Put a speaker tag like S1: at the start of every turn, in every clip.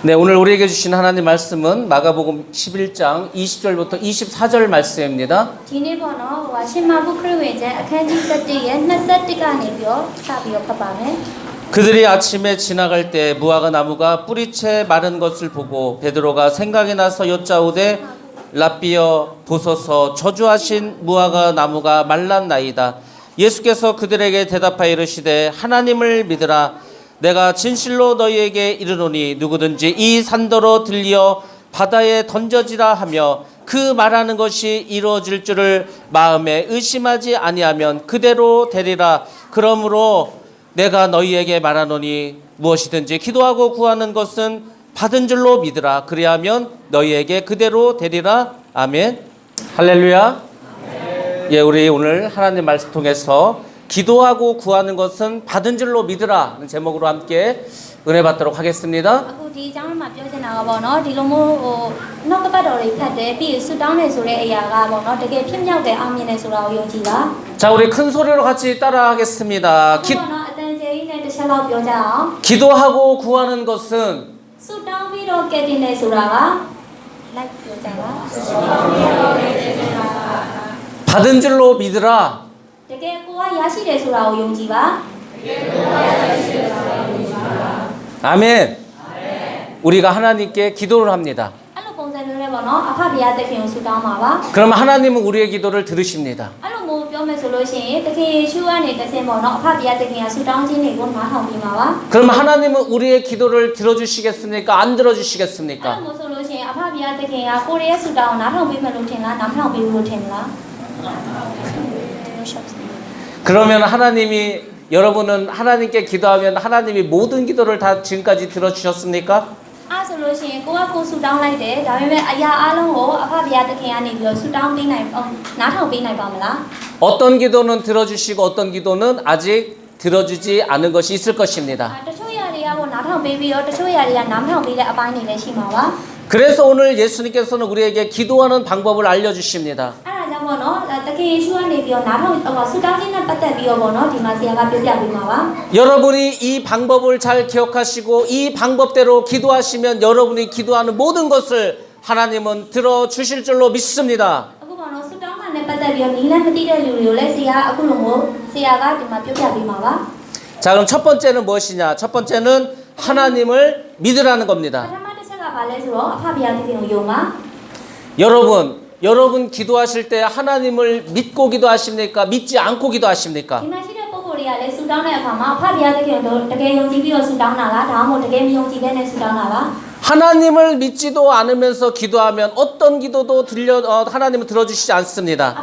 S1: 네, 오늘 우리에게 주신 하나님 말씀은 마가복음 11장 20절부터 24절 말씀입니다. 그들이 아침에 지나갈 때 무화과 나무가 뿌리채 마른 것을 보고 베드로가 생각이 나서 여짜오되 라삐여 보소서 저주하신 무화과 나무가 말랐나이다. 예수께서 그들에게 대답하여 이르시되 하나님을 믿으라. 내가 진실로 너희에게 이르노니 누구든지 이 산더러 들려 바다에 던져지라 하며 그 말하는 것이 이루어질 줄을 마음에 의심하지 아니하면 그대로 되리라. 그러므로 내가 너희에게 말하노니 무엇이든지 기도하고 구하는 것은 받은 줄로 믿으라. 그리하면 너희에게 그대로 되리라. 아멘. 할렐루야. 예, 우리 오늘 하나님 말씀 통해서 기도하고 구하는 것은 받은 줄로 믿으라는 제목으로 함께 은혜 받도록 하겠습니다. 자, 우리 큰 소리로 같이 따라하겠습니다. 기도하고 구하는 것은 받은 줄로 믿으라. 아멘. 우리가 하나님께 기도를 합니다. 그러면 하나님은 우리의 기도를 들으십니다. 그럼 하나님은 우리의 기도를 들어주시겠습니까? 안 들어주시겠습니까? 그러면 여러분은 하나님께 기도하면 하나님이 모든 기도를 다 지금까지 들어주셨습니까? 어떤 기도는 들어주시고 어떤 기도는 아직 들어주지 않은 것이 있을 것입니다. 그래서 오늘 예수님께서는 우리에게 기도하는 방법을 알려주십니다. 여러분이 이 방법을 잘 기억하시고 이 방법대로 기도하시면 여러분이 기도하는 모든 것을 하나님은 들어주실 줄로 믿습니다. 자, 그럼 첫 번째는 무엇이냐? 첫 번째는 하나님을 믿으라는 겁니다. 여러분 기도하실 때 하나님을 믿고 기도하십니까? 믿지 않고 기도하십니까? 하나님을 믿지도 않으면서 기도하면 어떤 기도도 하나님은 들어주시지 않습니다.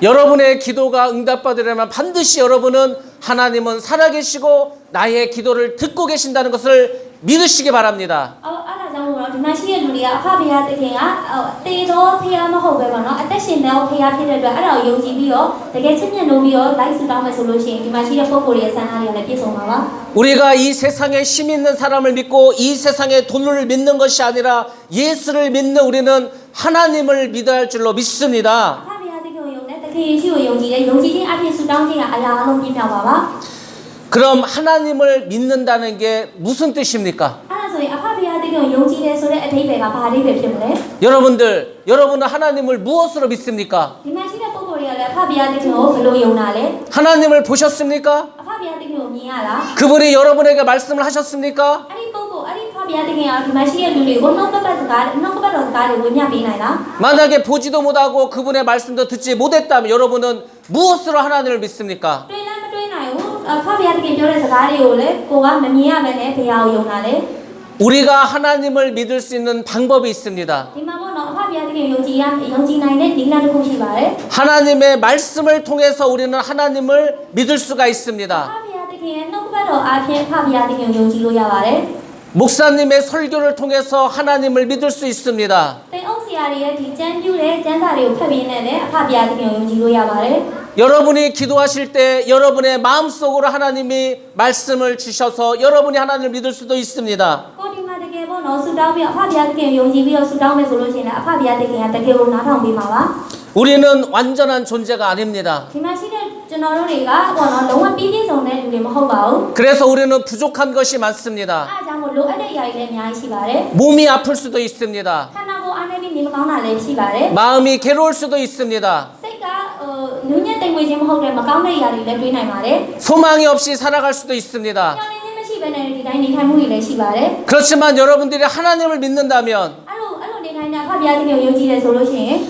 S1: 여러분의 기도가 응답받으려면 반드시 여러분은 하나님은 살아계시고 나의 기도를 듣고 계신다는 것을 믿으시기 바랍니다. 우리가 이 세상에 힘 있는 사람을 믿고 이 세상에 돈을 믿는 것이 아니라 예수를 믿는 우리는 하나님을 믿어야 할 줄로 믿습니다. 그럼 하나님을 믿는다는 게 무슨 뜻입니까? 여러분은 하나님을 무엇으로 믿습니까? 하나님을 보셨습니까? 그분이 여러분에게 말씀을 하셨습니까? 만약에 보지도 못하고 그분의 말씀도 듣지 못했다면 여러분은 무엇으로 하나님을 믿습니까? 우리가 하나님을 믿을 수 있는 방법이 있습니다. 하나님의 말씀을 통해서 우리는 하나님을 믿을 수가 있습니다. 목사님의 설교를 통해서 하나님을 믿을 수 있습니다. 여러분이 기도하실 때 여러분의 마음속으로 하나님이 말씀을 주셔서 여러분이 하나님을 믿을 수도 있습니다. 우리는 완전한 존재가 아닙니다.
S2: ကျွန်တော်တို့တွေကပေါ့နော်လုံးဝပြည့်ပြည့်စုံတဲ့လူတွေမဟုတ်ပါဘူး
S1: 그래서 우리는 부족한 것이 많습니다.
S2: အားကြောင့်မို့လိုအပ်တဲ့အရာတွေလည်းအများကြီးရှိပါတယ်
S1: 몸이 아플 수도 있습니다.
S2: ခန္ဓာကိုယ်အားနည်းပြီးနေမကောင်းတာလည်းရှိပါတယ်
S1: 마음이 괴로울 수도 있습니다.
S2: စိတ်ကနူးညံ့တိမ်မွေးခြင်းမဟုတ်တဲ့မကောင်းတဲ့အရာတွေလည်းတွေးနိုင်ပါတယ်
S1: 소망이 없이 살아갈 수도 있습니다.
S2: ညှော်လင်းခြင်းမရှိဘဲနဲ့ဒီတိုင်းနေထိုင်မှုတွေလည်းရှိပါတယ်
S1: 그렇지만 여러분들이 하나님을 믿는다면
S2: အဲ့လိုနေထိုင်တဲ့အခါဘုရားသခင်ကိုယုံကြည်တယ်ဆိုလို့ရှိရင်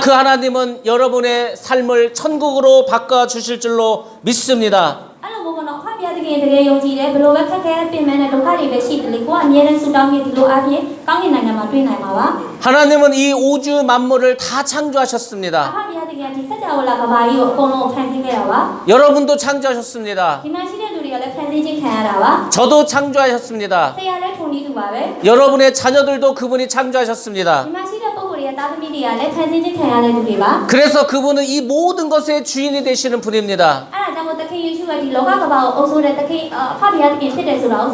S1: 그 하나님은 여러분의 삶을 천국으로 바꿔 주실 줄로 믿습니다.
S2: အဲ့လိုဘောကတော့အခါဘုရားသခင်တကယ်ယုံကြည်တယ်ဘယ်လိုပဲခက်ခဲပြင်မဲ့တဲ့ဒုက္ခတွေပဲရှိတယ်လေကိုကအမြဲတမ်းဆူတောင်းပြီးဒီလိုအပြင်ကောင်းကင်နိုင်ငံမှာတွေ့နိုင်မှာပါ
S1: 하나님은 이 우주 만물을 다 창조하셨습니다.
S2: အခါဘုရားသခင်ကဒီစัจ java လာကဘာကြီးကိုအကုန်လုံးဖန်ဆင်းခဲ့တာပါ
S1: 여러분도 창조하셨습니다.
S2: ဒီမှာရှိတဲ့လူတွေကလည်းဖန်ဆင်းခြင်းခံရတာပါ
S1: 저도 창조하셨습니다.
S2: ဆရာလည်းထုံနည်းတူပါပဲ
S1: 여러분의 자녀들도 그분이 창조하셨습니다.
S2: ဒီမှာရှိတဲ့ပုဂ္ဂိုလ်တွေကသားသမီးတွေကလည်းဖန်ဆင်းခြင်းခံရတဲ့သူတွေပါ
S1: 그래서 그분은 이 모든 것의 주인이 되시는 분입니다.
S2: အဲ့ဒါကြောင့်မို့သခင်ယေရှုကဒီလောကကမ္ဘာကိုအုပ်စိုးတဲ့သခင်အဖဘုရားသခင်ဖြစ်တယ်ဆိုတာကို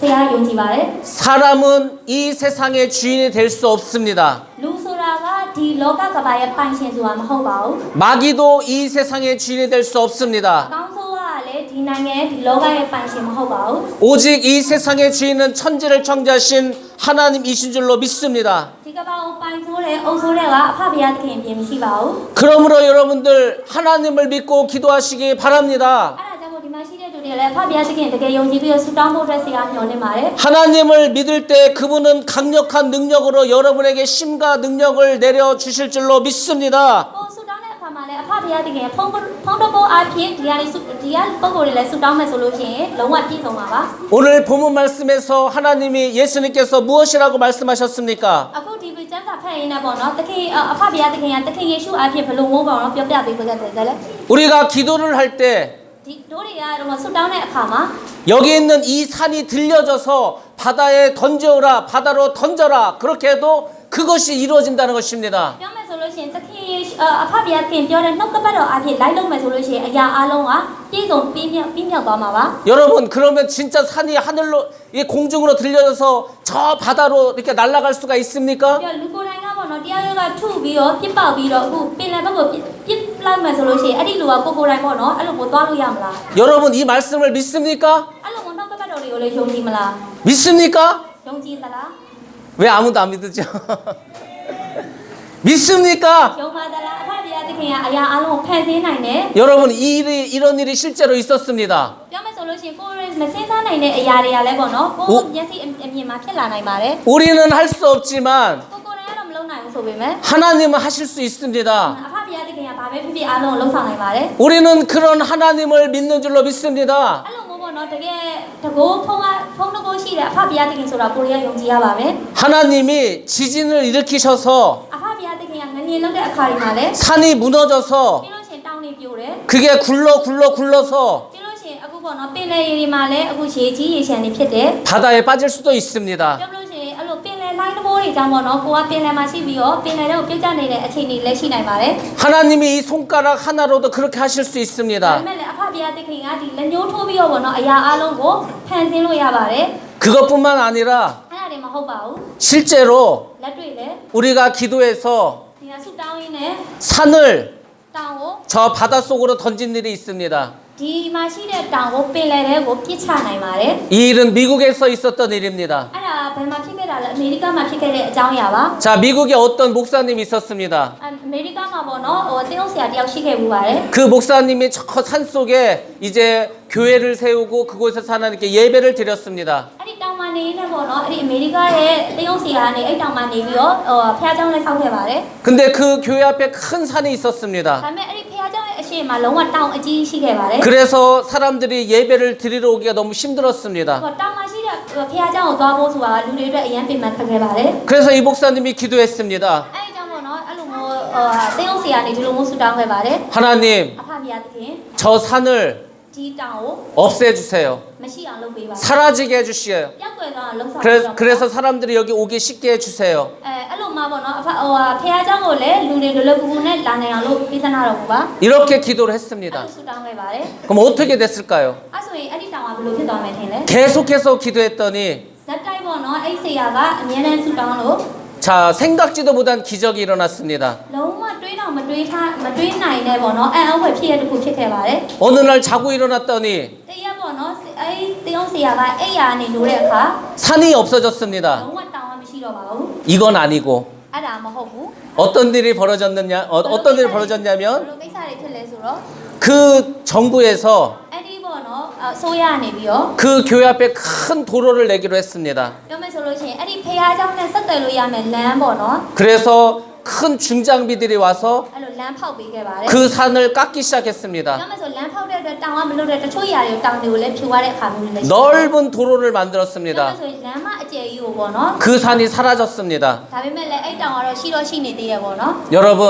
S2: ဆရာယုံကြည်ပါတယ်
S1: 사람은 이 세상의 주인이 될 수 없습니다.
S2: လူဆိုတာကဒီလောကကမ္ဘာရဲ့ပိုင်ရှင်ဆိုတာမဟုတ်ပါဘူး
S1: 마귀도 이 세상의 주인이 될 수 없습니다.
S2: ကောင်းဆိုးကလည်းဒီနိုင်ငံရဲ့ဒီလောကရဲ့ပိုင်ရှင်မဟုတ်ပါဘူး
S1: 오직 이 세상의 주인은 천지를 창조하신 하나님이신 줄로 믿습니다.
S2: ဒီကမ္ဘာကိုပိုင်ဆိုးတဲ့အုပ်စိုးတဲ့ကအဖဘုရားသခင်အပြင်မရှိပါဘူး
S1: 그러므로 여러분들 하나님을 믿고 기도하시기 바랍니다.
S2: အဲ့ဒါကြောင့်မို့ဒီမှာရှိတဲ့သူတွေလည်းအဖဘုရားသခင်တကယ်ယုံကြည်ပြီးတော့ဆုတောင်းဖို့အတွက်ဆရာမျှော်လင့်ပါတယ်
S1: 하나님을 믿을 때 그분은 강력한 능력으로 여러분에게 힘과 능력을 내려 주실 줄로 믿습니다.
S2: ကိုဆုတောင်းတဲ့အခါမှာလည်းအဖဘုရားသခင်ဖုန်းတော့ကိုအားဖြင့်ဒီကပုံကိုယ်တွေလည်းဆုတောင်းမယ်ဆိုလို့ရှိရင်လုံးဝပြည့်စုံပါပါ
S1: 오늘 본문 말씀에서 하나님이 예수님께서 무엇이라고 말씀하셨습니까?
S2: အခုဒီကျမ်းစာဖတ်ရင်းနဲ့ပေါ့နော်သခင်အဖဘုရားသခင်ကသခင်ယေရှုအားဖြင့်ဘယ်လိုမျိုးပေါ့နော်ပြောပြပေးခဲ့တယ်လဲ
S1: 우리가 기도를 할 때
S2: ဒီတို့တွေကတော့ဆုတောင်းတဲ့အခါမှာ
S1: 여기 있는 이 산이 들려져서 바다에 던져오라, 바다로 던져라. 그렇게 해도 그것이 이루어진다는 것입니다.
S2: ပြောမယ်ဆိုလို့ရှိရင်သခင်ယေရှုအဖဘုရားသခင်ပြောတဲ့နှုတ်ကပတ်တော်အားဖြင့်လိုက်လုပ်မယ်ဆိုလို့ရှိရင်အရာအလုံးကပြည့်စုံပြည့်မြောက်သွားမှာပါ
S1: 여러분 그러면 진짜 산이 하늘로 이 공중으로 들려져서 저 바다로 이렇게 날아갈 수가 있습니까?
S2: ပြောလူကိုယ်တိုင်ကပေါ့နော်တရားရုံးကထုပြီးတော့ပြစ်ပေါက်ပြီးတော့အခုပင်လယ်ဘက်ကိုပြစ်လိုက်မယ်ဆိုလို့ရှိရင်အဲ့ဒီလူကကိုယ်တိုင်ပေါ့နော်အဲ့လိုကိုသွားလို့ရမလား
S1: 여러분 이 말씀을 믿습니까?
S2: အဲ့လိုနှုတ်ကပတ်တော်တွေကိုလည်းယုံကြည်မလား
S1: 믿습니까?
S2: ယုံကြည်သလား
S1: 왜 아무도 안 믿으죠? 믿습니까?
S2: ယုံပါသလားအဖဘုရားသခင်ကအရာအလုံးကိုဖန်ဆင်းနိုင်တယ်
S1: 여러분 이런 일이 실제로 있었습니다.
S2: ပြောမယ်ဆိုလို့ရှိရင်ကိုယ်မစင်းစားနိုင်တဲ့အရာတွေကလည်းပေါ့နော်ကိုယ်မျက်စိအမြင်မှာဖြစ်လာနိုင်ပါတယ်
S1: 우리는 할 수 없지만
S2: ကိုယ်တိုင်ကတော့မလုပ်နိုင်ဘူးဆိုပေမဲ့
S1: 하나님은 하실 수 있습니다.
S2: အဖဘုရားသခင်ကဘာပဲဖြစ်ဖြစ်အားလုံးကိုလှုပ်ဆောင်နိုင်ပါတယ်
S1: 우리는 그런 하나님을 믿는 줄로 믿습니다.
S2: အဲ့လိုမျိုးပေါ့နော်တကယ်တကောဖုံးတကောရှိတဲ့အဖဘုရားသခင်ဆိုတာကိုယ်ရယုံကြည်ရပါမယ်
S1: 하나님이 지진을 일으키셔서
S2: အဖဘုရားသခင်ကငလျင်လောက်တဲ့အခါတွေမှာလည်း
S1: 산이 무너져서
S2: ပြီးလို့ရှိရင်တောင်းနေပြိုတယ်
S1: 그게 굴러서
S2: ပြီးလို့ရှိရင်အခုပေါ့နော်ပင်လယ်ရေတွေမှာလည်းအခုရေကြီးရေရှမ်းတွေဖြစ်တယ်
S1: 바다에 빠질 수도 있습니다.
S2: ပြောလို့ရှိရင်အဲ့လိုပင်လယ်လိုင်းတဘိုးတွေကြောင့်ပေါ့နော်ကိုကပင်လယ်မှာရှိပြီးတော့ပင်လယ်ထဲကိုပြုတ်ကျနေတဲ့အခြေအနေလည်းရှိနိုင်ပါတယ်
S1: 하나님이 이 손가락 하나로도 그렇게 하실 수
S2: ဒါ
S1: 있습니다.
S2: ပေမဲ့လည်းအဖဘုရားသခင်ကဒီလက်ညှိုးထိုးပြီးတော့ပေါ့နော်အရာအလုံးကိုဖန်ဆင်းလို့ရပါတယ်
S1: 그것뿐만 아니라
S2: အဲ့ဒါတွေမဟုတ်ပါဘူး
S1: 실제로
S2: လက်တွေ့လည်း
S1: 우리가 기도해서
S2: ဒီကဆူတောင်းရင်းနဲ့
S1: 산을
S2: တောင်ကို
S1: 저 바닷속으로 던진 일이 있습니다.
S2: ဒီမှာရှိတဲ့တောင်ကိုပင်လယ်ထဲကိုပြစ်ချနိုင်ပါတယ်
S1: 이 일은 미국에서 있었던 일입니다.
S2: အဲ့ဒါဘယ်မှာဖြစ်ခဲ့တာလဲအမေရိကမှာဖြစ်ခဲ့တဲ့အကြောင်းအရာပါ
S1: 자, 미국에 어떤 목사님이 있었습니다.
S2: အမေရိကမှာပေါ့နော်တင်းအောင်ဆရာတယောက်ရှိခဲ့ဘူးပါတယ်
S1: 그 목사님이 저 산속에 이제 교회를 세우고 그곳에서 하나님께 예배를 드렸습니다.
S2: အဲ့ဒီတောင်မှာနေနေပေါ့နော်အဲ့ဒီအမေရိကရဲ့တင်းအောင်ဆရာကနေအဲ့တောင်မှာနေပြီးတော့ဖះเจ้าလည်းဆောက်ခဲ့ပါတယ်
S1: 근데 그 교회 앞에 큰 산이
S2: ဒါ
S1: 있었습니다.
S2: ပေမဲ့အဲ့ဒီဖះเจ้าရဲ့အရှိမလုံးဝတောင်အကြီးရှိခဲ့ပါတယ်
S1: 그래서 사람들이 예배를 드리러 오기가 너무 힘들었습니다.
S2: တောင်မှာရှိတဲ့ဖះเจ้าကိုသွားဖို့ဆိုတာလူတွေအတွက်အရင်ပြင်မှန်ခက်ခဲ့ပါတယ်
S1: 그래서 이 목사님이 기도했습니다.
S2: အဲ့ဒီကြောင့်ပေါ့နော်အဲ့လိုမျိုးတင်းအောင်ဆရာနေဒီလိုမျိုးဆူတောင်းခဲ့ပါတယ်
S1: 하나님,
S2: အဖဖះသခင်
S1: 저 산을
S2: ဒီတောင်ကို
S1: 없애주세요.
S2: မရှိအောင်လုပ်ပေးပါ
S1: 사라지게 해주시어요.
S2: ပြောက်ွယ်သွားအောင်လှုပ်ဆောင်ပေးပါ
S1: 그래서 사람들이 여기 오기 쉽게 해주세요.
S2: အဲ့လိုမှပေါ့နော်အဖဖះเจ้าကိုလည်းလူတွေလိုလိုကူကူနဲ့လာနိုင်အောင်လို့ပေးသနာတော်မူပါ
S1: 이렇게 기도를
S2: အဲ့
S1: 했습니다.
S2: လိုဆူတောင်းခဲ့ပါတယ်
S1: 그럼 어떻게 됐을까요?
S2: အဲ့ဆိုရင်အဲ့ဒီတောင်ကဘယ်လိုဖြစ်သွားမယ်ထင်လဲ
S1: 계속해서 기도했더니
S2: ဇက်တိုက်ပေါ့နော်အဲ့ဆရာကအမြဲတမ်းဆူတောင်းလို့
S1: 자, 생각지도 못한 기적이 일어났습니다.
S2: လုံးဝတွေးတော့ မတွေးနိုင်နဲ့ပေါ့နော်အံ့ဩဖွယ်ဖြစ်ရတဲ့ခုဖြစ်ခဲ့ပါတယ်
S1: 어느 날 자고 일어났더니
S2: တရက်ပေါ့နော်အဲ့တေးအောင်ဆရာကအဲ့ရာနေလို့တဲ့အခါ
S1: 산이 없어졌습니다.
S2: လုံးဝတောင်းမှမရှိတော့ပါဘူး
S1: 이건 아니고
S2: အဲ့ဒါမဟုတ်ဘူး
S1: 어떤 일이 벌어졌느냐? 어떤 일이
S2: ဘယ်
S1: 벌어졌냐면
S2: လိုကိစ္စတွေဖြစ်လဲဆိုတော့
S1: 그 정부에서
S2: အဲ့ဒီပေါ့နော်အစိုးရနေပြီးတော့
S1: 그 교회 앞에 큰 도로를 내기로 했습니다.
S2: ပြောမယ်ဆိုလို့ရှိရင်အဲ့ဒီဖះเจ้าနဲ့ဆက်သွယ်လို့ရမယ်လမ်းပေါ့နော်
S1: 그래서 큰 중장비들이 와서
S2: အဲ့လိုလမ်းဖောက်ပေးခဲ့ပါတယ်
S1: 그 산을 깎기 시작했습니다.
S2: ပြောမယ်ဆိုလမ်းဖောက်တဲ့အတွက်တောင်ကမလို့တဲ့တချို့ຢာတွေကိုတောင်တွေကိုလည်းဖြိုရတဲ့အခါမျိုးတွေလည်းရှိတယ်
S1: 넓은 도로를
S2: ပြောမယ်
S1: 만들었습니다.
S2: ဆိုရင်လမ်းမအကျယ်ကြီးကိုပေါ့နော်
S1: 그 산이 사라졌습니다.
S2: ဒါပေမဲ့လည်းအဲ့တောင်ကတော့ရှိတော့ရှိနေသေးတယ်ပေါ့နော်
S1: 여러분,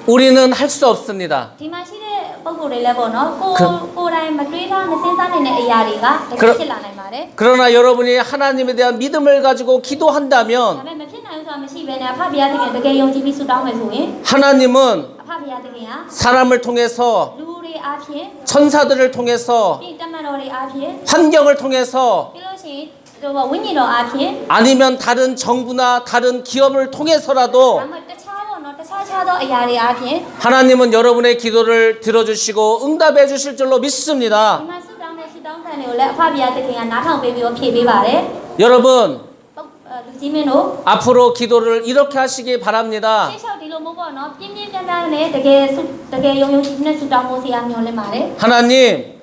S1: 우리는 할 수 없습니다.
S2: ဒီမှာရှိတဲ့ပုံကိုယ်တွေလည်းပေါ့နော်ကို
S1: 그
S2: ကိုယ်တိုင်မတွေးထားမစင်းစားနိုင်တဲ့အရာတွေကတကယ်ဖြစ်လာနိုင်ပါတယ်
S1: 그러나 여러분이 하나님에 대한 믿음을 가지고
S2: ဒါ
S1: 기도한다면
S2: ပေမဲ့မဖြစ်နိုင်ဘူးဆိုတာမရှိဘဲနဲ့အဖဘုရားသခင်တကယ်ယုံကြည်ပြီးဆုတောင်းမယ်ဆိုရင်
S1: 하나님은
S2: အဖဘုရားသခင်က
S1: 사람을 통해서
S2: လူတွေအားဖြင့်
S1: 천사들을 통해서
S2: ပြီးတမန်တော်တွေအားဖြင့်
S1: 환경을 통해서
S2: ပြီးလို့ရှိရင်ဝိညာဉ်တော်အားဖြင့်
S1: 아니면 다른 정부나 다른 기업을 통해서라도
S2: ဒါမှတခြားပေါ့နော်တခြားသောအရာတွေအားဖြင့်
S1: 하나님은 여러분의 기도를 들어주시고 응답해 주실 줄로 믿습니다.
S2: ဒီမှာဆုတောင်းတဲ့ဆုတောင်းတဲ့တွေကိုလည်းအဖဘုရားသခင်ကနားထောင်ပေးပြီးတော့ဖြည့်ပေးပါတယ်
S1: 여러분
S2: လူကြီးမင်းတို့
S1: 앞으로 기도를 이렇게 하시기 바랍니다.
S2: ရှေ့လျှောက်ဒီလိုမျိုးပေါ့နော်ပြင်းပြင်းပြန်းပြန်းနဲ့တကယ်ယုံယုံကြည်ကြည်နဲ့ဆုတောင်းဖို့ဆရာမျှော်လင့်ပါတယ်
S1: 하나님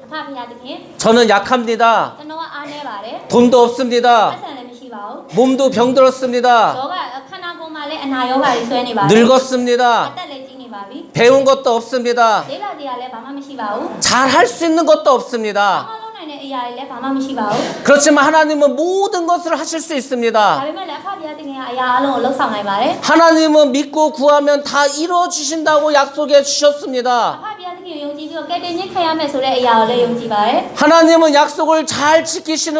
S2: အဖဘုရားသခင်
S1: 저는 약합니다.
S2: ကျွန်တော်ကအားနေပါတယ်
S1: 돈도 없습니다.
S2: ပတ်စံလည်းမရှိပါဘူး
S1: 몸도 병들었습니다.
S2: ယောဂခန္ဓာကိုယ်မှာလည်းအနာယောဂတွေဆွဲနေပါတယ်
S1: 늙었습니다.
S2: အသက်လည်းကြီးနေပါပြီ
S1: 배운 것도 없습니다.
S2: လေးလာတရားလည်းဘာမှမရှိပါဘူး
S1: 잘 할 수 있는 것도 없습니다.
S2: ဘာမှလုပ်နိုင်တဲ့အရာတွေလည်းဘာမှမရှိပါဘူး
S1: 그렇지만 하나님은 모든 것을 하실 수
S2: ဒါ
S1: 있습니다.
S2: ပေမဲ့လည်းအဖဘုရားသခင်ကအရာအလုံးကိုလှုပ်ဆောင်နိုင်ပါတယ်
S1: 하나님은 믿고 구하면 다 이루어 주신다고 약속해
S2: အဖ
S1: 주셨습니다.
S2: ဘုရားသခင်ကိုယုံကြည်ပြီးတော့ကဲတင်ချင်းခံရမယ်ဆိုတဲ့အရာကိုလည်းယုံကြည်ပါတယ်
S1: 하나님은 약속을 잘 지키시는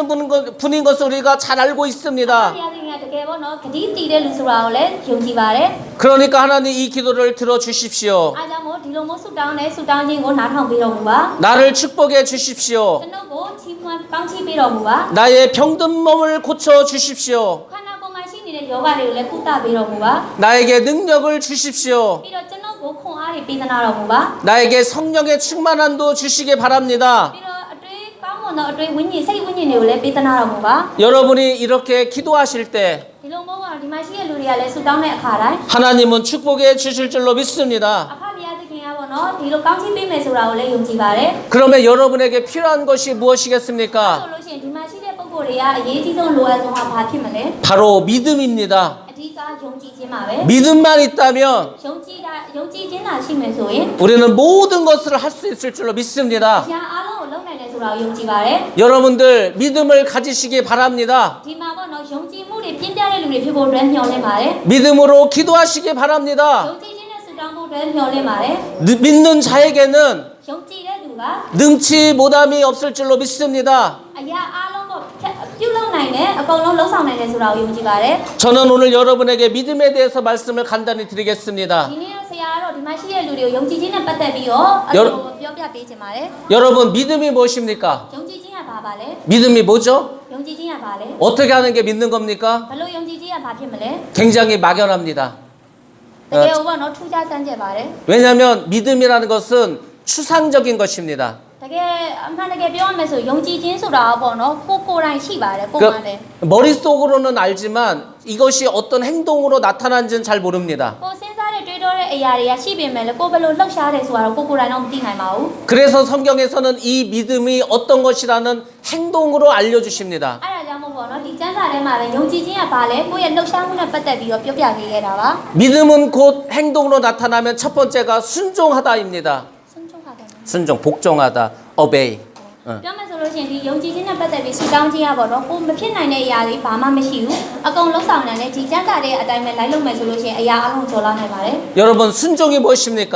S1: 분인 것을 우리가 잘 알고
S2: ဘု
S1: 있습니다.
S2: ရားသခင်ကတကယ်ပေါ့နော်ဂတိတည်တဲ့လူဆိုတာကိုလည်းယုံကြည်ပါတယ်
S1: 그러니까 하나님 이 기도를 들어 주십시오.
S2: အားကြောင့်မို့ဒီလိုမျိုးဆုတောင်းတဲ့ဆုတောင်းခြင်းကိုနားထောင်ပေးတော်မူပါ
S1: 나를 축복해 주십시오.
S2: ကျွန်တော်ကိုချီးမွမ်းကောင်းချီးပေးတော်မူပါ
S1: 나의 병든 몸을 고쳐 주십시오.
S2: ခန္ဓာကိုယ်မှာရှိနေတဲ့ယောဂတွေကိုလည်းကုသပေးတော်မူပါ
S1: 나에게 능력을 주십시오.
S2: ပြီးတော့ကျွန်တော်ကိုခွန်အားတွေပေးသနာတော်မူပါ
S1: 나에게 성령의 충만함도 주시기 바랍니다.
S2: ပြီးတော့အတွေ့ကောင်းမွန်သောအတွေ့ဝိညာဉ်စိတ်ဝိညာဉ်တွေကိုလည်းပေးသနာတော်မူပါ
S1: 여러분이 이렇게 기도하실 때
S2: ဒီလိုမျိုးကဒီမှာရှိတဲ့လူတွေကလည်းဆုတောင်းတဲ့အခါတိုင်း
S1: 하나님은 축복해 주실 줄로 믿습니다.
S2: အဖဘုရားသခင်ကပေါ့နော်ဒီလိုကောင်းချီးပေးမယ်ဆိုတာကိုလည်းယုံကြည်ပါတယ်
S1: 그러면 여러분에게 필요한 것이 무엇이겠습니까?
S2: ဆိုလို့ရှိရင်ဒီမှာရှိတဲ့ပုံကိုယ်တွေကအရေးကြီးဆုံးလိုအပ်ဆုံးကဘာဖြစ်မလဲ
S1: 바로 믿음입니다.
S2: အဓိကယုံကြည်ခြင်းပါပဲ
S1: 믿음만 있다면
S2: ယုံကြည်ခြင်းသာရှိမယ်ဆိုရင်
S1: 우리는 모든 것을 할 수 있을 줄로 믿습니다.
S2: အရာအလုံးကိုလုပ်နိုင်တယ်ဆိုတာကိုယုံကြည်ပါတယ်
S1: 여러분들 믿음을 가지시기 바랍니다.
S2: ဒီမှာပေါ့နော်ယုံကြည်မှုတွေပြင်းပြတဲ့လူတွေဖြစ်ဖို့အတွက်မျှော်လင့်ပါတယ်
S1: 믿음으로 기도하시기 바랍니다.
S2: ယုံကြည်ခြင်းနဲ့ဆုတောင်းဖို့အတွက်မျှော်လင့်ပါတယ်
S1: 믿는 자에게는
S2: ယုံကြည်တဲ့သူက
S1: 능치 못함이 없을 줄로 믿습니다.
S2: အရာအလုံးကိုပြုလုပ်နိုင်တယ်အကုန်လုံးလုပ်ဆောင်နိုင်တယ်ဆိုတာကိုယုံကြည်ပါတယ်
S1: 저는 오늘 여러분에게 믿음에 대해서 말씀을 간단히 드리겠습니다.
S2: ဒီနေ့တော့ဆရာကတော့ဒီမှာရှိတဲ့လူတွေကိုယုံကြည်ခြင်းနဲ့ပတ်သက်ပြီးတော့အဲ့လိုပြောပြပေးချင်ပါတယ်
S1: 여러분 믿음이 무엇입니까?
S2: ယုံကြည်ခြင်းကဘာပါလဲ
S1: 믿음이 뭐죠?
S2: ယုံကြည်ခြင်းကဘာလဲ
S1: 어떻게 하는 게 믿는 겁니까?
S2: ဘယ်လိုယုံကြည်ခြင်းကဘာဖြစ်မလဲ
S1: 굉장히 막연합니다.
S2: တကယ်ဘောနော်ထူးခြားစမ်းကြပါတယ်
S1: 왜냐하면 믿음이라는 것은 추상적인 것입니다.
S2: တကယ်အမှန်တကယ်ပြောရမယ်ဆိုယုံကြည်ခြင်းဆိုတာပေါ့နော်ကိုယ်တိုင်ရှိပါတယ်ကိုယ်မှလည်း
S1: 머릿속으로는 알지만 이것이 어떤 행동으로 나타난지는 잘 모릅니다.
S2: ကိုယ်စဉ်းစားတဲ့တွေးတောတဲ့အရာတွေကရှိပေမဲ့လည်းကိုယ်ဘယ်လိုလှုပ်ရှားတယ်ဆိုတာတော့ကိုယ်တိုင်တော့မသိနိုင်ပါဘူး
S1: 그래서 성경에서는 이 믿음이 어떤 것이라는 행동으로 알려주십니다.
S2: အဲ့ဒါကြောင့်မို့ပေါ့နော်ဒီကျမ်းစာထဲမှာလည်းယုံကြည်ခြင်းကဘာလဲကိုယ့်ရဲ့လှုပ်ရှားမှုနဲ့ပတ်သက်ပြီးတော့ပြောပြပေးခဲ့တာပါ
S1: 믿음은 곧 행동으로 나타나면 첫 번째가 순종하다입니다. 순종, 복종하다, obey.
S2: ပြောမယ်ဆိုလို့ရှိရင်ဒီယုံကြည်ခြင်းနဲ့ပတ်သက်ပြီးဆုတောင်းခြင်းကပေါ့နော်ကိုယ်မဖြစ်နိုင်တဲ့အရာတွေဘာမှမရှိဘူးအကုန်လုံးဆောင်နိုင်တယ်ဒီကျမ်းစာတဲ့အတိုင်းပဲလိုက်လုပ်မယ်ဆိုလို့ရှိရင်အရာအလုံးကျော်လာနိုင်ပါတယ်
S1: 여러분 순종이 무엇입니까?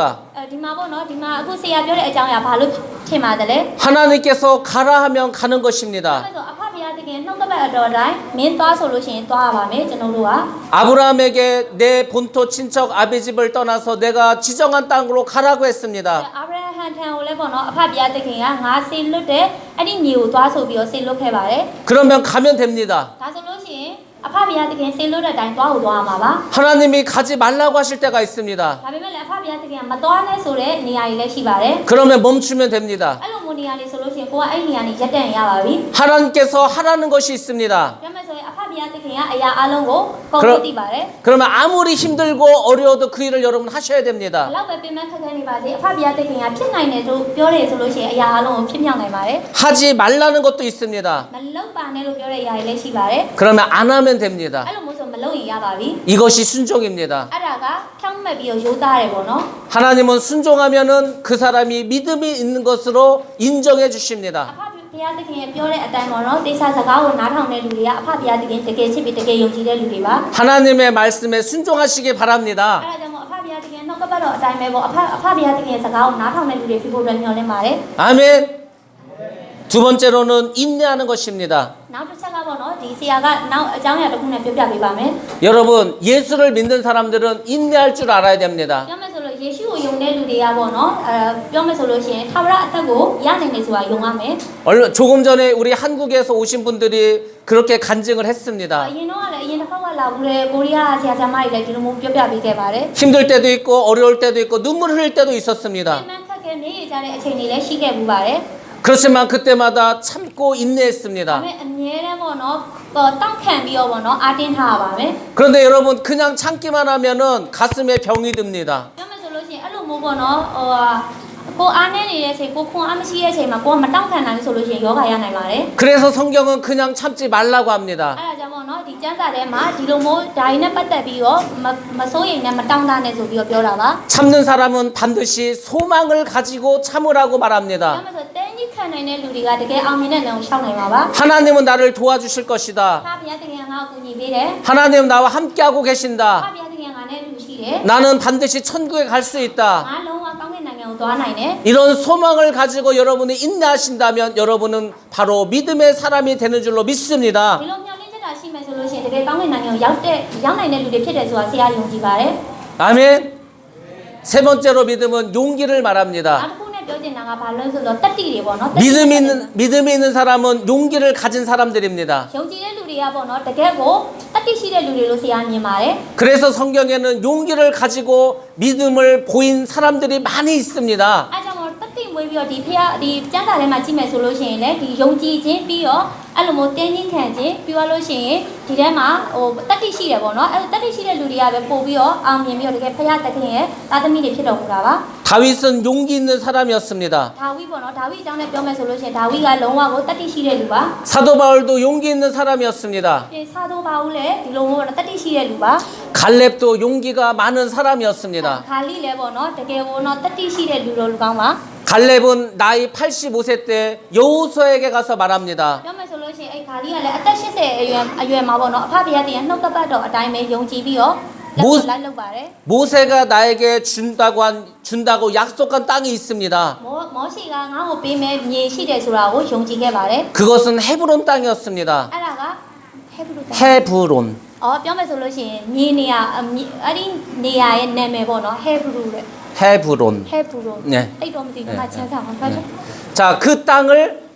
S2: ဒီမှာပေါ့နော်ဒီမှာအခုဆရာပြောတဲ့အကြောင်းအရာဘာလို့ထင်ပါတယ်လဲ
S1: 하나님께서 가라 하면 가는
S2: အဲ့
S1: 것입니다.
S2: ဆိုအဖဘုရားသခင်နှုတ်ကပတ်အတော်တိုင်းမင်းသွားဆိုလို့ရှိရင်သွားရပါမယ်ကျွန်တော်တို့က
S1: 아브라함에게 내 본토 친척 아비 집을 떠나서 내가 지정한 땅으로 가라고 했습니다.
S2: အာဗြဟံထံကိုလည်းပေါ့နော်အဖဘုရားသခင်ကငါဆေလွတ်တဲ့အဲ့ဒီမြေကိုသွားဆိုပြီးတော့ဆေလွတ်ခဲ့ပါတယ်
S1: 그러면 가면 됩니다.
S2: ဒါဆိုလို့ရှိရင် အဖဘုရားသခင်ဆေလို့တဲ့အတိုင်းသွားကိုသွားရမှာပါ
S1: 하나님이 가지 말라고 하실 때가 있습니다.
S2: ဒါပေမဲ့လည်းအဖဘုရားသခင်ကမသွားနဲ့ဆိုတဲ့နေရာကြီးလည်းရှိပါတယ်
S1: 그러면 멈추면 됩니다.
S2: အဲ့လိုမျိုးနေရာလေးဆိုလို့ရှိရင်ကိုကအဲ့ဒီနေရာနေရပ်တန့်ရပါပြီ
S1: 하나님께서 하라는 것이 있습니다.
S2: ပြောမယ်ဆိုရင်အဖဘုရားသခင်ကအရာအလုံးကိုကောင်းလို့သိပါတယ်
S1: 그러면 아무리 힘들고 어려워도 그 일을 여러분 하셔야
S2: ဘ
S1: 됩니다.
S2: လောက်ပဲပြင်ပခက်ခဲနေပါစေအဖဘုရားသခင်ကဖြစ်နိုင်တယ်လို့ပြောတယ်ဆိုလို့ရှိရင်အရာအလုံးကိုဖြစ်မြောက်နိုင်ပါတယ်
S1: 하지 말라는 것도 있습니다.
S2: မလောက်ပါနဲ့လို့ပြောတဲ့အရာတွေလည်းရှိပါတယ်
S1: 그러면 안 하면 됩니다.
S2: အဲ့လိုမျိုးဆိုမလုပ်ရင်ရပါပြီ
S1: 이것이 순종입니다.
S2: အဲ့ဒါကဖြောင့်မတ်ပြီးတော့ရိုးသားတယ်ပေါ့နော်
S1: 하나님은 순종하면은 그 사람이 믿음이 있는 것으로 인정해
S2: အ
S1: 주십니다.
S2: ဖဘုရားသခင်ရဲ့ပြောတဲ့အတိုင်းပေါ့နော်တေချာစကားကိုနားထောင်တဲ့လူတွေကအဖဘုရားသခင်တကယ်ချစ်ပြီးတကယ်ယုံကြည်တဲ့လူတွေပါ
S1: 하나님의 말씀에 순종하시기 바랍니다.
S2: အဲ့ဒါကြောင့်မို့အဖဘုရားသခင်နှုတ်ကပတ်တော်အတိုင်းပဲပေါ့အဖဘုရားသခင်ရဲ့စကားကိုနားထောင်တဲ့လူတွေဖြစ်ဖို့အတွက်မျှော်လင့်ပါတယ်
S1: 아멘. 두 번째로는 인내하는 것입니다.
S2: နောက်တစ်ချက်ကပေါ့နော်ဒီဆရာကနောက်အကြောင်းအရာတစ်ခုနဲ့ပြောပြပေးပါမယ်
S1: 여러분, 예수를 믿는 사람들은 인내할 줄 알아야 됩니다.
S2: ပြောမယ်ဆိုလို့ယေရှုကိုယုံတဲ့လူတွေကပေါ့နော်ပြောမယ်ဆိုလို့ရှိရင်ထာဝရအသက်ကိုရနိုင်တယ်ဆိုတာယုံရမယ်
S1: 조금 전에 우리 한국에서 오신 분들이 그렇게 간증을 했습니다.
S2: အရင်တော့လည်းအရင်တစ်ခါကလာဘူးလေကိုရီးယားဆရာဆရာမတွေလည်းဒီလိုမျိုးပြောပြပေးခဲ့ပါတယ်
S1: 힘들 때도 있고 어려울 때도 있고 눈물 흘릴 때도
S2: ဒီ
S1: 있었습니다.
S2: မှန်ခက်ခဲနေကြတဲ့အချိန်တွေလည်းရှိခဲ့ဘူးပါတယ်
S1: 그렇지만 그때마다 참고
S2: ဒါ
S1: 인내했습니다.
S2: ပေမဲ့အမြဲတမ်းပေါ့နော်တောက်ခံပြီးတော့ပေါ့နော်အားတင်းထားရပါမယ်
S1: 그런데 여러분 그냥 참기만 하면은 가슴에 병이 듭니다.
S2: ပြောမယ်ဆိုလို့ရှိရင်အဲ့လိုမျိုးပေါ့နော်ကိုအားနေနေတဲ့အချိန်ကိုခွန်အားမရှိတဲ့အချိန်မှာကိုကမတောက်ခံနိုင်ဆိုလို့ရှိရင်ယောဂရနိုင်ပါတယ်
S1: 그래서 성경은 그냥 참지 말라고 합니다.
S2: အဲ့ဒါကြောင့်ပေါ့နော်ဒီကျမ်းစာထဲမှာဒီလိုမျိုးဓာရီနဲ့ပတ်သက်ပြီးတော့မစိုးရိမ်နဲ့မတောင်းတနဲ့ဆိုပြီးတော့ပြောတာပါ
S1: 참는 사람은 반드시 소망을 가지고 참으라고
S2: ပြော
S1: 말합니다.
S2: မယ်ဆိုတင်းကြီးခံနိုင်တဲ့လူတွေကတကယ်အောင်မြင်တဲ့လမ်းကိုရှောက်နိုင်ပါပါ
S1: 하나님은 나를 도와주실 것이다.
S2: ဖာဘုရားသခင်ကငါ့ကိုကူညီပေးတယ်
S1: 하나님 나와 함께하고
S2: ဖာ
S1: 계신다.
S2: ဘုရားသခင်ကငါနဲ့လူရှိတယ်
S1: 나는 반드시 천국에 갈 수 있다.
S2: ငါလုံးဝကောင်းကင်နိုင်ငံကိုသွားနိုင်တယ်
S1: 이런 소망을 가지고 여러분이 인내하신다면 여러분은 바로 믿음의 사람이 되는 줄로 믿습니다.
S2: ဒီလိုမျှော်လင့်ချက်တာရှိမယ်ဆိုလို့ရှိရင်တကယ်ကောင်းကင်နိုင်ငံကိုရောက်နိုင်တဲ့လူတွေဖြစ်တယ်ဆိုတာဆရာယုံကြည်ပါတယ်
S1: 아멘. 세 번째로 믿음은 용기를
S2: နောက်
S1: 말합니다.
S2: တစ်ခုနဲ့ပြောချင်တာကဘာလဲဆိုတော့တတိတွေပေါ့နော်
S1: 믿음이 있는 사람은 용기를 가진 사람들입니다.
S2: ယုံကြည်တဲ့လူတွေကပေါ့နော်တကယ်ကိုတတိရှိတဲ့လူတွေလို့ဆရာမြင်ပါတယ်
S1: 그래서 성경에는 용기를 가지고 믿음을 보인 사람들이 많이 있습니다.
S2: အဲကြောင့်မို့တတိမွေးပြီးတော့ဒီဖះဒီကျမ်းစာထဲမှာကြည့်မယ်ဆိုလို့ရှိရင်လည်းဒီယုံကြည်ခြင်းပြီးတော့အဲ့လိုမျိုးတင်းချင်းခံခြင်းပြီးသွားလို့ရှိရင်ဒီထဲမှာတတိရှိတယ်ပေါ့နော်အဲ့တတိရှိတဲ့လူတွေကပဲပို့ပြီးတော့အောင်မြင်ပြီးတော့တကယ်ဖះတခင်ရဲ့သားသမီးတွေဖြစ်တော်မူတာပါ
S1: 다윗은 용기 있는 사람이었습니다.
S2: ဒါဝိပေါ့နော်ဒါဝိအကြောင်းနဲ့ပြောမယ်ဆိုလို့ရှိရင်ဒါဝိကလုံးဝကိုတတိရှိတဲ့လူပါ
S1: 사도 바울도 용기 있는 사람이었습니다.
S2: ပြင်စာတော့ပါဦးလေဒီလိုမျိုးတတိရှိတဲ့လူပါ
S1: 갈렙도 용기가 많은 사람이었습니다.
S2: ခါလီလည်းပေါ့နော်တကယ်ပေါ့နော်တတိရှိတဲ့လူလိုလူကောင်းပါ
S1: 갈렙은 나이 85세 때 여호수아에게 가서 말합니다.
S2: ပြောမယ်ဆိုလို့ရှိရင်အဲ့ခါလီကလည်းအသက်80အရွယ်မှာပေါ့နော်အဖဘုရားတရားနှုတ်ကပတ်တော်အတိုင်းပဲယုံကြည်ပြီးတော့လိုက်လုပ်ပါတယ်
S1: 모세가 나에게 준다고 약속한 땅이 있습니다.
S2: မောရှိကငါ့ကိုပေးမယ်မြေရှိတယ်ဆိုတာကိုယုံကြည်ခဲ့ပါတယ်
S1: 그것은 헤브론 땅이었습니다.
S2: အဲ့ဒါကဟေဘရုတန်
S1: 헤브론.
S2: ပြောမယ်ဆိုလို့ရှိရင်မြေနေရာအဲ့ဒီနေရာရဲ့နာမည်ပေါ့နော်ဟေဘရုတဲ့
S1: 헤브론.
S2: ဟေဘရု
S1: 네.
S2: အဲ့တော့မသိဘူးငါချမ်းသာမှာဖတ်တယ်
S1: 자, 그 땅을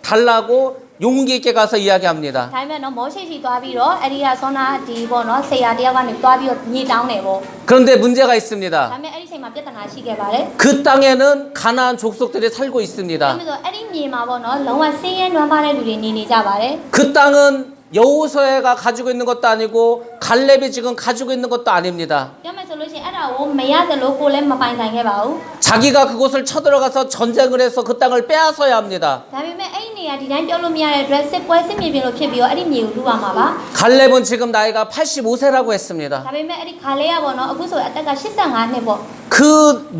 S1: 달라고 용기 있게 가서 이야기합니다.
S2: ဒါပေမဲ့နော်မောရှိရှိသွားပြီးတော့အဲ့ဒီကဆောနာဒီပေါ့နော်ဆရာတယောက်ကနေသွားပြီးတော့မြေတောင်းတယ်ပေါ့
S1: 그런데 문제가 있습니다.
S2: ဒါပေမဲ့အဲ့ဒီချိန်မှာပြဿနာရှိခဲ့ပါတယ်
S1: 그 땅에는 가나안 족속들이 살고
S2: ဒါ
S1: 있습니다.
S2: ပေမဲ့ဆိုအဲ့ဒီမြေမှာပေါ့နော်လုံးဝဆင်းရဲနွမ်းပါးတဲ့လူတွေနေနေကြပါတယ်
S1: 그 땅은 여호수아가 가지고 있는 것도 아니고 갈렙이 지금 가지고 있는 것도 아닙니다.
S2: ပြောမယ်ဆိုလို့ရှိရင်အဲ့ဒါကိုမရသလိုကိုလည်းမပိုင်ဆိုင်ခဲ့ပါဘူး
S1: 자기가 그곳을 쳐들어가서 전쟁을 해서 그 땅을 빼앗아야 합니다.
S2: ဒါပေမဲ့အဲ့ဒီနေရာဒီတိုင်းပြောလို့မရတဲ့အတွက်စစ်ပွဲစစ်မြေပြင်လို့ဖြစ်ပြီးတော့အဲ့ဒီမြေကိုလူရမှာပါ
S1: 갈렙은 지금 나이가 85세라고 했습니다.
S2: ဒါပေမဲ့အဲ့ဒီခါလေးကပေါ့နော်အခုဆိုအသက်က85နှစ်ပေါ့
S1: 그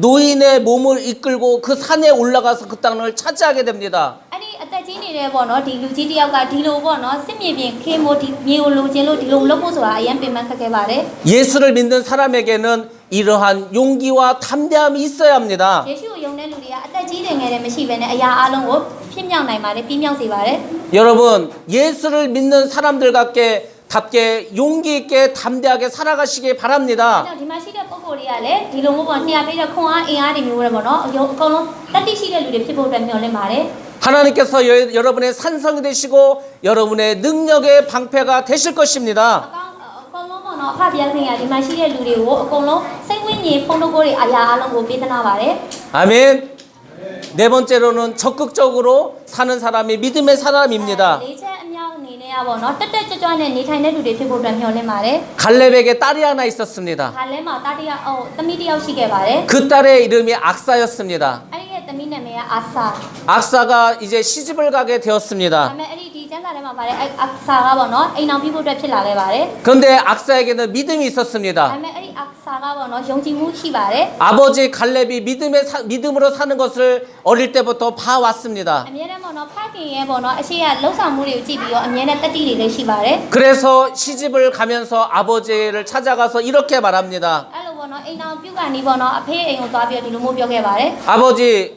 S1: 노인의 몸을 이끌고 그 산에 올라가서 그 땅을 차지하게 됩니다.
S2: အဲ့ဒီအသက်ကြီးနေတဲ့ပေါ့နော်ဒီလူကြီးတယောက်ကဒီလိုပေါ့နော်စစ်မြေပြင်ခေမိုဒီမြေကိုလိုချင်လို့ဒီလိုလုပ်ဖို့ဆိုတာအရင်ပြင်ပန်းခက်ခဲ့ပါတယ်
S1: 예수를 믿는 사람에게는 이러한 용기와 담대함이 있어야 합니다.
S2: ယေရှုကိုယုံတဲ့လူတွေကအသက်ကြီးတယ်ငယ်တယ်မရှိဘဲနဲ့အရာအလုံးကိုဖြစ်မြောက်နိုင်ပါတယ်ပြင်းမြောက်စေပါတယ်
S1: 여러분, 예수를 믿는 사람들답게 용기 있게 담대하게 살아가시기
S2: အဲ့
S1: 바랍니다.
S2: တော့ဒီမှာရှိတဲ့ပုံကိုယ်တွေကလည်းဒီလိုမျိုးပေါ့ဆရာပေးတဲ့ခွန်အားအင်အားတွေမျိုးပဲပေါ့နော်အကုန်လုံးတတိရှိတဲ့လူတွေဖြစ်ဖို့အတွက်မျှော်လင့်ပါတယ်
S1: 하나님께서 여러분의 산성이 되시고 여러분의 능력의 방패가 되실 것입니다.
S2: အ အဖဘုရားခင်ကဒီမှာရှိတဲ့လူတွေကိုအကုန်လုံးစိတ်ဝိညာဉ်ဖုံးထုတ်ကိုအရာအလုံးကိုပေးသနာပါတယ်
S1: 아멘. 네 번째로는 적극적으로 사는 사람이 믿음의 사람입니다.
S2: လေးချက်အမြောက်အနေနဲ့ပေါ့နော်တက်တက်ကြွကြွနဲ့နေထိုင်တဲ့လူတွေဖြစ်ဖို့အတွက်မျှော်လင့်ပါတယ်
S1: 갈렙에게 딸이 하나 있었습니다.
S2: ခါလဲမှာတာတရသမီးတယောက်ရှိခဲ့ပါတယ်
S1: 그 딸의 이름이 악사였습니다.
S2: အဲ့ဒီရဲ့သမီးနာမည်ကအာဆာ
S1: 악사가 이제 시집을 가게
S2: ဒါ
S1: 되었습니다.
S2: ပေမဲ့အဲ့ဒီကျမ်းစာထဲမှာပါတယ်အာဆာကပေါ့နော်အိမ်အောင်ပြုဖို့အတွက်ဖြစ်လာခဲ့ပါတယ်
S1: 그런데 악사에게는 믿음이
S2: ဒါပေ
S1: 있었습니다.
S2: မဲ့အဲ့ဒီအာဆာကပေါ့နော်ယုံကြည်မှုရှိပါတယ်
S1: 아버지 갈렙이 믿음으로 사는 것을 어릴 때부터 봐왔습니다.
S2: အမြဲတမ်းပေါ့နော်ဖခင်ရဲ့ပေါ့နော်အရှိရလှုပ်ဆောင်မှုတွေကိုကြည့်ပြီးတော့အမြဲတမ်းတတိတွေလည်းရှိပါတယ်
S1: 그래서 시집을 가면서 아버지를 찾아가서 이렇게 말합니다.
S2: အဲ့လိုပေါ့နော်အိမ်အောင်ပြုကနေပေါ့နော်အဖေအိမ်ကိုသွားပြီးတော့ဒီလိုမျိုးပြောခဲ့ပါတယ်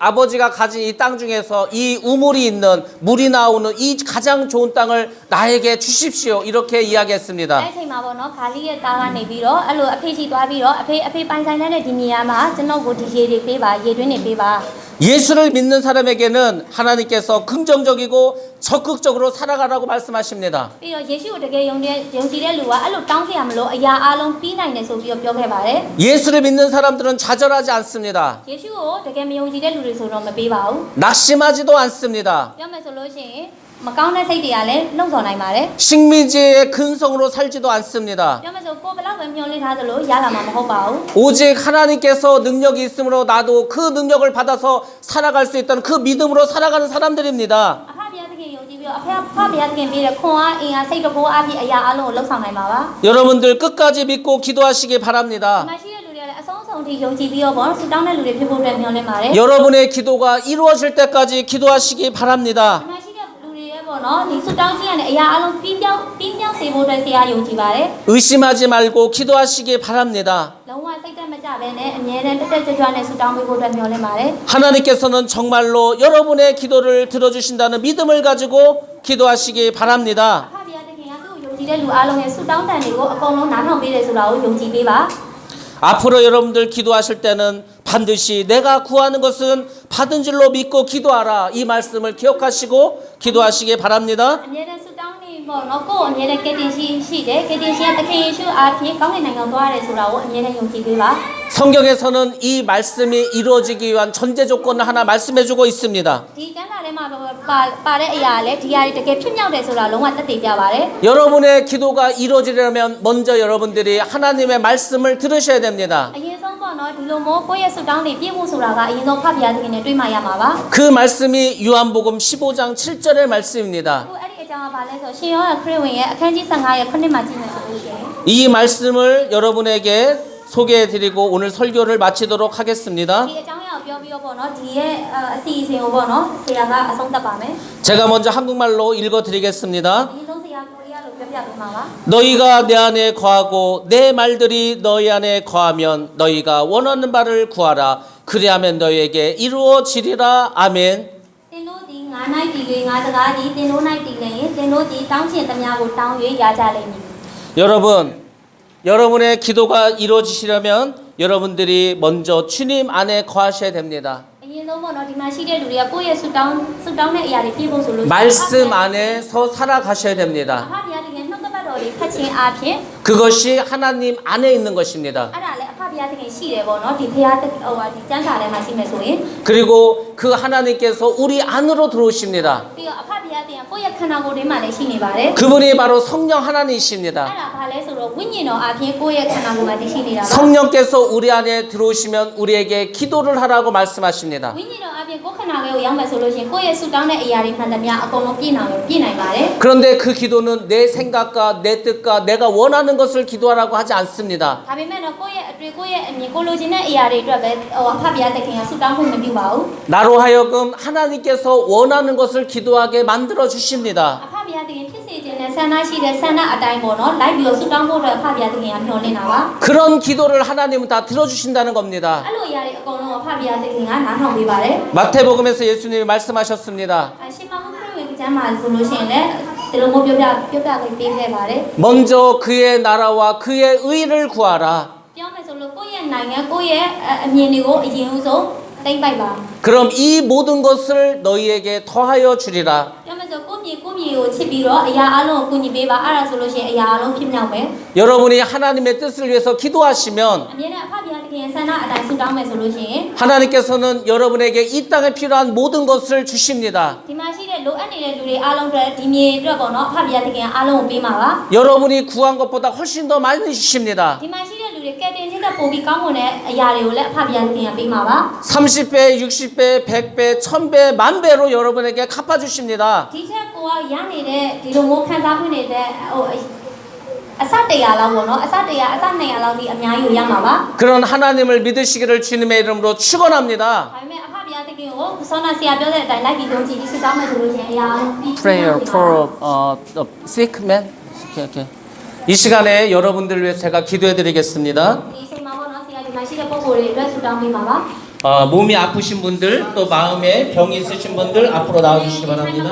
S1: 아버지가 가진 이 땅 중에서 이 우물이 있는 물이 나오는 이 가장 좋은 땅을 나에게 주십시오. 이렇게 이야기했습니다.
S2: အဲ့ချိန်မှာပေါ့နော်ခါလီရဲ့သားကနေပြီးတော့အဲ့လိုအဖေရှိသွားပြီးတော့အဖေပိုင်ဆိုင်တဲ့ဒီနေရာမှာကျွန်တော်ကိုဒီရေတွေပေးပါရေတွင်းတွေပေးပါ
S1: 예수를 믿는 사람에게는 하나님께서 긍정적이고 적극적으로 살아가라고 말씀하십니다.
S2: ပြီးတော့ယေရှုကိုတကယ်ယုံကြည်တဲ့လူကအဲ့လိုတောင်းစရာမလိုအရာအလုံးပြီးနိုင်တယ်ဆိုပြီးတော့ပြောခဲ့ပါတယ်
S1: 예수를 믿는 사람들은 좌절하지 않습니다.
S2: ယေရှုကိုတကယ်မယုံကြည်တဲ့လူတွေဆိုတော့မပေးပါဘူး
S1: 낙심하지도 않습니다.
S2: ပြောမယ်ဆိုလို့ရှိရင်မကောင်းတဲ့စိတ်တွေကလည်းနှုတ်ဆော်နိုင်ပါတယ်
S1: 식미지의 근성으로 살지도 않습니다.
S2: ပြောမယ်ဆိုကိုယ်ဘလောက်ပဲမျှော်လင့်ထားသလိုရလာမှာမဟုတ်ပါဘူး
S1: 오직 하나님께서 능력이 있으므로 나도 그 능력을 받아서 살아갈 수 있던 그 믿음으로 살아가는 사람들입니다.
S2: အဖဘုရားသခင်ယုံကြည်ပြီးတော့အဖဘုရားသခင်ပေးတဲ့ခွန်အားအင်အားစိတ်တကိုးအားဖြင့်အရာအလုံးကိုလှုပ်ဆောင်နိုင်ပါပါ
S1: 여러분들 끝까지 믿고 기도하시기
S2: ဒီ
S1: 바랍니다.
S2: မှာရှိတဲ့လူတွေကလည်းအဆုံးအဆုံးထိယုံကြည်ပြီးတော့ပေါ့ဆူတောင်းတဲ့လူတွေဖြစ်ဖို့အတွက်မျှော်လင့်ပါတယ်
S1: 여러분의 기도가 이루어질 때까지 기도하시기
S2: ဒီ
S1: 바랍니다.
S2: မှာရှိတဲ့လူတွေရဲ့ပေါ့နော်ဒီဆူတောင်းခြင်းကနေအရာအလုံးပြီးပြောင်းစေဖို့အတွက်ဆရာယုံကြည်ပါတယ်
S1: 의심하지 말고 기도하시기 바랍니다.
S2: လုံးဝစိတ်သက်မကြဘဲနဲ့အမြဲတမ်းတက်တက်ကြွကြွနဲ့ဆူတောင်းပေးဖို့အတွက်မျှော်လင့်ပါတယ်
S1: 하나님께서는 정말로 여러분의 기도를 들어주신다는 믿음을 가지고 기도하시기 바랍니다.
S2: အဖဘုရားသခင်ကသူ့ကိုယုံကြည်တဲ့လူအလုံးရဲ့ဆူတောင်းတန်တွေကိုအကုန်လုံးနားထောင်ပေးတယ်ဆိုတာကိုယုံကြည်ပေးပါ
S1: 앞으로 여러분들 기도하실 때는 반드시 내가 구하는 것은 받은 줄로 믿고 기도하라. 이 말씀을 기억하시고 기도하시기 바랍니다.
S2: အမြဲတမ်းဆူတောင်းနေပေါ့နော်ကိုယ့်ကိုအမြဲတမ်းကယ်တင်ရှိတယ်ကယ်တင်ရှင်ကသခင်ယေရှုအားဖြင့်ကောင်းကင်နိုင်ငံသွားရတယ်ဆိုတာကိုအမြဲတမ်းယုံကြည်ပေးပါ
S1: 성경에서는 이 말씀이 이루어지기 위한 전제 조건을 하나 말씀해주고 있습니다.
S2: ဒီကျမ်းစာထဲမှာပါတဲ့အရာလည်းဒီအရာတွေတကယ်ဖြစ်မြောက်တယ်ဆိုတာလုံးဝသက်သေပြပါတယ်
S1: 여러분의 기도가 이루어지려면 먼저 여러분들이 하나님의 말씀을 들으셔야 됩니다.
S2: အရင်ဆုံးပေါ့နော်ဒီလိုမျိုးကိုယ့်ရဲ့ဆူတောင်းတွေပြည့်ဖို့ဆိုတာကအရင်ဆုံးဖတ်ပြရသခင်နဲ့တွေ့မှရမှာပါ
S1: 그 말씀이 요한복음 15장 7절의 말씀입니다.
S2: အခုအဲ့ဒီအကြောင်းကဘာလဲဆိုရှင်ယောဟန်ခရစ်ဝင်ရဲ့အခန်းကြီး15ရဲ့9မှာကြည့်မယ်ဆိုလို့ရှိရင်
S1: 이 말씀을 여러분에게 소개해드리고 오늘 설교를 마치도록 하겠습니다.
S2: ဒီအကြောင်းအရာကိုပြောပြီးတော့ပေါ့နော်ဒီရဲ့အစီအစဉ်ကိုပေါ့နော်ဆရာကအဆုံးသတ်ပါမယ်
S1: 제가 먼저 한국말로 읽어드리겠습니다.
S2: အရင်ဆုံးဆရာကိုရီးယားလိုပြောပြပေးမှာပါ
S1: 너희가 내 안에 거하고 내 말들이 너희 안에 거하면 너희가 원하는 바를 구하라. 그리하면 너희에게 이루어지리라. 아멘.
S2: သင်တို့ဒီငါ၌တည်၍ငါစကားသည်သင်တို့၌တည်လျင်သင်တို့သည်တောင်းချင်သမျှကိုတောင်း၍ရကြလိမ့်မည်
S1: 여러분의 기도가 이루어지시려면 여러분들이 먼저 주님 안에 거하셔야 됩니다.
S2: အရင်ဆုံးပေါ့နော်ဒီမှာရှိတဲ့လူတွေကကိုယ့်ရဲ့ဆူတောင်းတဲ့အရာတွေပြည့်ဖို့ဆိုလို့
S1: 말씀 안에서 살아가셔야 됩니다.
S2: အဖဘုရားသခင်နှုတ်ကပတ်တော်တွေဖတ်ခြင်းအပြင်
S1: 그것이 하나님 안에 있는 것입니다.
S2: အဲ့ဒါလည်းအဖဘုရားသခင်ရှိတယ်ပေါ့နော်ဒီဘုရားဒီကျမ်းစာထဲမှာရှိမယ်ဆိုရင်
S1: 그리고 그 하나님께서 우리 안으로 들어오십니다.
S2: ပြီးတော့အဖဘုရားသခင်ကိုယ့်ရဲ့ခန္ဓာကိုယ်ထဲမှာလည်းရှိနေပါတယ်
S1: 그분이 바로 성령 하나님이십니다.
S2: အဲ့ဒါဘာလဲဆိုတော့ဝိညာဉ်တော်အပြင်ကိုယ့်ရဲ့ခန္ဓာကိုယ်မှာတည်ရှိနေတာပါ
S1: 성령께서 우리 안에 들어오시면 우리에게 기도를 하라고 말씀하십니다.
S2: ဝိညာဉ်တော်အပြင်ကိုယ်ခန္ဓာကိုယ်ကိုရောက်မယ်ဆိုလို့ရှိရင်ကိုယ့်ရဲ့ဆူတောင်းတဲ့အရာတွေမှန်သမျှအကုန်လုံးပြည့်နိုင်ပါတယ်
S1: 그런데 그 기도는 내 생각과 내 뜻과 내가 원하는 것을 기도하라고 하지 않습니다.
S2: ဒါပေမဲ့တော့ကိုယ့်ရဲ့အတွေ့ကိုယ့်ရဲ့အမြင်ကိုလိုချင်တဲ့အရာတွေအတွက်ပဲအဖဘုရားသခင်ကဆူတောင်းခွင့်မပြုပါဘူး
S1: 나로 하여금 하나님께서 원하는 것을 기도하게 만들어 주십니다.
S2: အဖဘုရားသခင်ဖြစ်စေခြင်းနဲ့ဆန္ဒရှိတဲ့ဆန္ဒအတိုင်းပေါ့နော်လိုက်ပြီးတော့ဆူတောင်းဖို့အတွက်အဖဘုရားသခင်ကမျှော်လင့်တာပါ
S1: 그런 기도를 하나님은 다 들어주신다는 겁니다.
S2: အဲ့လိုအရာတွေအကုန်လုံးအဖဘုရားသခင်ကနားထောင်ပေးပါတယ်
S1: 마태복음에서 예수님이 말씀하셨습니다.
S2: အရှင်မဟုတ်ခရစ်ဝင်ကျမ်းမှာဆိုလို့ရှိရင်လည်းဒီလိုမျိုးပြောပြပေးခဲ့ပါတယ်
S1: 먼저 그의 나라와 그의 의를 구하라.
S2: ပြောမယ်ဆိုလို့ကိုယ့်ရဲ့နိုင်ငံကိုယ့်ရဲ့အမြင်တွေကိုအရင်ဦးဆုံးသိမ့်ပိုက်ပါ
S1: 그럼 이 모든 것을 너희에게 더하여 주리라.
S2: ပြောမယ်ဆိုကိုယ့် ကိုချစ်ပြီးတော့အရာအလုံးကိုကူညီပေးပါအဲ့ဒါဆိုလို့ရှိရင်အရာအလုံးဖြစ်မြောက်မယ်
S1: 여러분이 하나님의 뜻을 위해서 기도하시면
S2: အမြဲတမ်းအဖဖျားသခင်ဆန္ဒအတိုင်းဆုတောင်းမယ်ဆိုလို့ရှိရင်
S1: 하나님께서는 여러분에게 이 땅에 필요한 모든 것을 주십니다.
S2: ဒီမှာရှိတဲ့လိုအပ်နေတဲ့လူတွေအားလုံးအတွက်ဒီမြေအတွက်ပေါ့နော်အဖဖျားသခင်အားလုံးကိုပေးမှာပါ
S1: 여러분이 구한 것보다 훨씬 더 많이 주십니다.
S2: ဒီမှာရှိတဲ့လူတွေကယ်တင်ခြင်းတဲ့ပို့ပြီးကောင်းမွန်တဲ့အရာတွေကိုလည်းအဖဖျားသခင်ကပေးမှာပါ
S1: 30배, 60배, 100배, 1000배, 만배로 여러분에게 갚아주십니다.
S2: ဒီချက်ကိုကရနေတဲ့ဒီလိုမျိုးခံစားခွင့်နေတဲ့ဟိုအစ100လောက်ပေါ့နော်အစ100အစ200လောက်ဒီအများကြီးကိုရမှာပါ
S1: 그런 하나님을 믿으시기를 주님의 이름으로 축원합니다.
S2: ဒါပေမဲ့အဖဖျားသခင်ကိုဆောနာဆရာပြောတဲ့အတိုင်းလိုက်ပြီးယုံကြည်ပြီးဆုတောင်းမယ်ဆိုလို့ရှိရင်အရာအလုံးပြီး
S1: Prayer for the sick man. Okay. 이 시간에 여러분들 위해 제가 기도해드리겠습니다.
S2: ဒီအချိန်မှာပေါ့နော်ဆရာဒီမှာရှိတဲ့ပုံကိုယ်တွေအတွက်ဆုတောင်းပေးပါပါ
S1: 몸이 아프신 분들 또 마음에 병이 있으신 분들 앞으로 나와주시기 바랍니다.